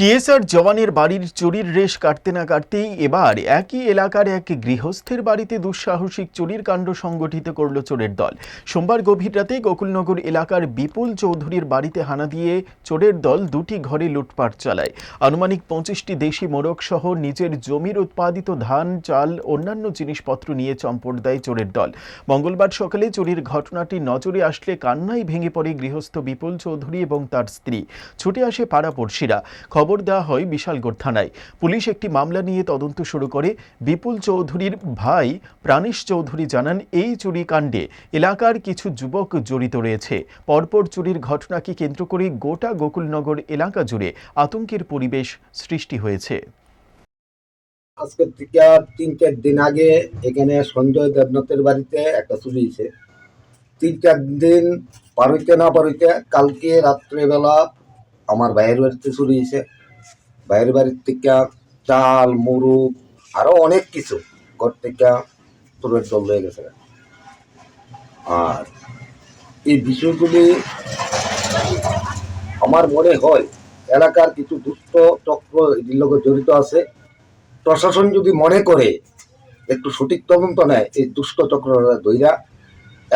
TSR জওয়ানের বাড়ির চুরির রেশ কাটতে না কাটতেই এবার একই এলাকার এক গৃহস্থের বাড়িতে দুঃসাহসিক চুরির কাণ্ড সংগঠিত করল চোরের দল। সোমবার গভীর রাতে গোকুলনগর এলাকার বিপুল চৌধুরীর বাড়িতে হানা দিয়ে চোরের দল দুটি ঘরে লুটপাট চালায়। আনুমানিক 25টি দেশি মোরগ সহ নিজের জমির উৎপাদিত ধান, চাল, অন্যান্য জিনিসপত্র নিয়ে চম্পট দেয় চোরের দল। মঙ্গলবার সকালে চুরির ঘটনাটি নজরে আসলে কান্নায় ভেঙে পড়ে গৃহস্থ বিপুল চৌধুরী এবং তার স্ত্রী। ছুটে আসে পাড়াপড়শিরা। খবর দেওয়া হয় বিশালগড় থানায়। পুলিশ একটি মামলা নিয়ে তদন্ত শুরু করে। বিপুল চৌধুরীর ভাই প্রাণেশ চৌধুরী জানান, এই চুরি কাণ্ডে এলাকার কিছু যুবক জড়িত রয়েছে। পরপর চুরির ঘটনাকে কেন্দ্র করে গোটা গোকুলনগর এলাকা জুড়ে আতঙ্কের পরিবেশ সৃষ্টি হয়েছে। আজকের থেকে 3-4 দিন আগে এখানে সঞ্জয় দেবনাথের বাড়িতে একটা চুরি হয়েছে। 3-4 দিন পার হইতে কালকে রাত্রেবেলা আমার ভাইয়ের বাড়িতে চুরি হয়েছে। ভাইয়ের বাড়ির থেকে চাল, মুরগ আরো অনেক কিছু ঘর থেকে চোরের দল হয়ে গেছে। আর এই বিষয়গুলি আমার মনে হয় এলাকার কিছু দুষ্ট চক্র এটির লগে জড়িত আছে। প্রশাসন যদি মনে করে একটু সঠিক তদন্ত নেয়, এই দুষ্ট চক্ররা ধইরা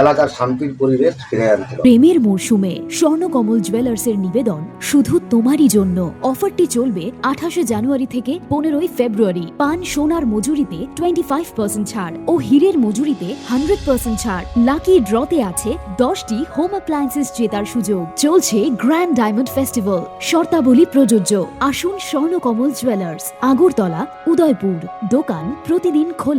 এলাকার শান্তির পরিবেশ ফিরে আনতে হবে। প্রেমের মরশুমে স্বর্ণকমল জুয়েলার্সের নিবেদন শুধু তোমারই জন্য। অফারটি চলবে 28 জানুয়ারি থেকে 15 ফেব্রুয়ারি। পান সোনার মজুরিতে 25% ছাড় ও হীরের মজুরিতে 100% ছাড়। লাকি ড্রতে আছে 10টি হোম অ্যাপ্লায়েন্সেস জেতার সুযোগ। চলছে গ্র্যান্ড ডায়মন্ড ফেস্টিভ্যাল। শর্তাবলী প্রযোজ্য। আসুন স্বর্ণকমল জুয়েলার্স, আগরতলা, উদয়পুর। দোকান প্রতিদিন খোলা।